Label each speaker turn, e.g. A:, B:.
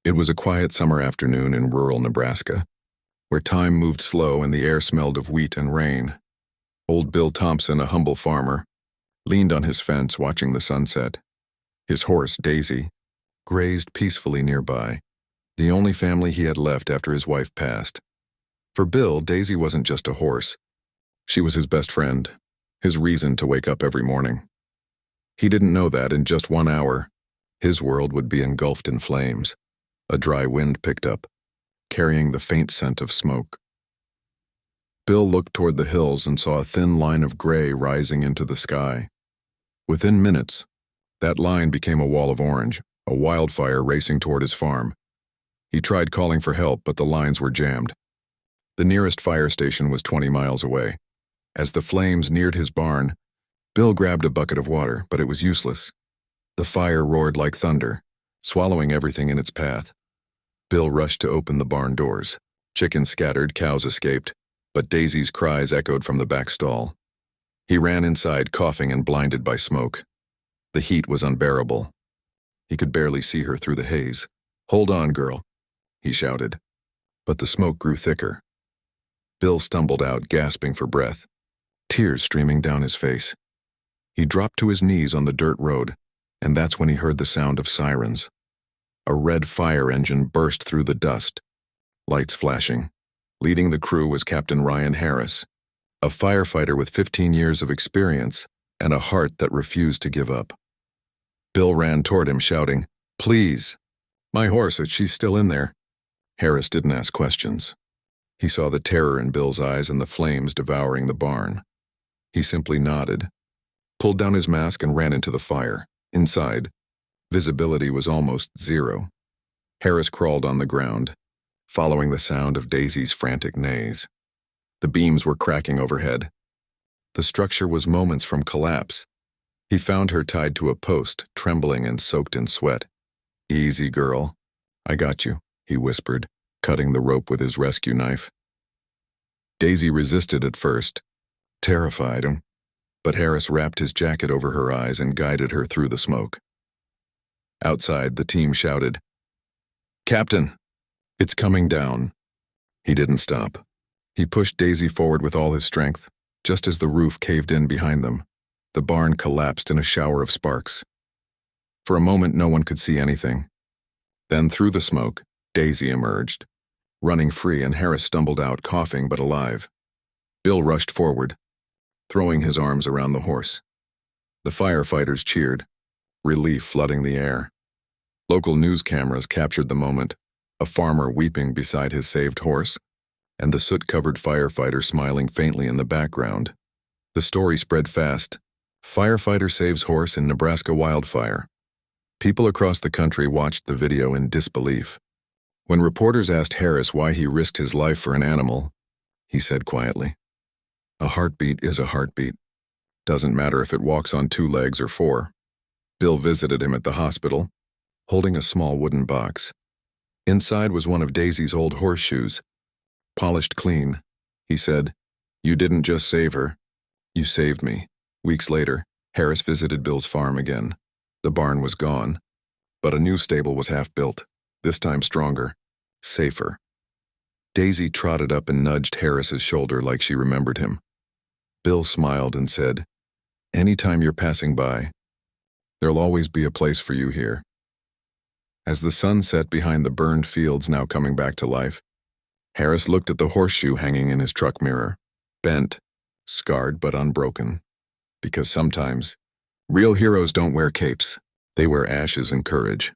A: It was a quiet summer afternoon in rural Nebraska, where time moved slow and the air smelled of wheat and rain. Old Bill Thompson, a humble farmer, leaned on his fence watching the sunset. His horse, Daisy, grazed peacefully nearby, the only family he had left after his wife passed. For Bill, Daisy wasn't just a horse. She was his best friend, his reason to wake up every morning. He didn't know that in just 1 hour, his world would be engulfed in flames. A dry wind picked up, carrying the faint scent of smoke. Bill looked toward the hills and saw a thin line of gray rising into the sky. Within minutes, that line became a wall of orange, a wildfire racing toward his farm. He tried calling for help, but the lines were jammed. The nearest fire station was 20 miles away. As the flames neared his barn, Bill grabbed a bucket of water, but it was useless. The fire roared like thunder, swallowing everything in its path. Bill rushed to open the barn doors. Chickens scattered, cows escaped, but Daisy's cries echoed from the back stall. He ran inside, coughing and blinded by smoke. The heat was unbearable. He could barely see her through the haze. "Hold on, girl," he shouted. But the smoke grew thicker. Bill stumbled out, gasping for breath, tears streaming down his face. He dropped to his knees on the dirt road, and that's when he heard the sound of sirens. A red fire engine burst through the dust, lights flashing. Leading the crew was Captain Ryan Harris, a firefighter with 15 years of experience and a heart that refused to give up. Bill ran toward him, shouting, "Please! My horse, she's still in there." Harris didn't ask questions. He saw the terror in Bill's eyes and the flames devouring the barn. He simply nodded, pulled down his mask and ran into the fire. Inside, visibility was almost zero. Harris crawled on the ground, following the sound of Daisy's frantic neighs. The beams were cracking overhead. The structure was moments from collapse. He found her tied to a post, trembling and soaked in sweat. "Easy, girl. I got you," he whispered, cutting the rope with his rescue knife. Daisy resisted at first, terrified, but Harris wrapped his jacket over her eyes and guided her through the smoke. Outside, the team shouted, "Captain, it's coming down." He didn't stop. He pushed Daisy forward with all his strength. Just as the roof caved in behind them, the barn collapsed in a shower of sparks. For a moment, no one could see anything. Then, through the smoke, Daisy emerged, running free, and Harris stumbled out, coughing but alive. Bill rushed forward, throwing his arms around the horse. The firefighters cheered, relief flooding the air. Local news cameras captured the moment, a farmer weeping beside his saved horse, and the soot-covered firefighter smiling faintly in the background. The story spread fast. Firefighter saves horse in Nebraska wildfire. People across the country watched the video in disbelief. When reporters asked Harris why he risked his life for an animal, he said quietly, "A heartbeat is a heartbeat. Doesn't matter if it walks on 2 legs or 4. Bill visited him at the hospital, holding a small wooden box. Inside was one of Daisy's old horseshoes, polished clean. He said, "You didn't just save her, you saved me." Weeks later, Harris visited Bill's farm again. The barn was gone, but a new stable was half built, this time stronger, safer. Daisy trotted up and nudged Harris's shoulder like she remembered him. Bill smiled and said, "Anytime you're passing by, there'll always be a place for you here." As the sun set behind the burned fields now coming back to life, Harris looked at the horseshoe hanging in his truck mirror, bent, scarred but unbroken. Because sometimes, real heroes don't wear capes. They wear ashes and courage.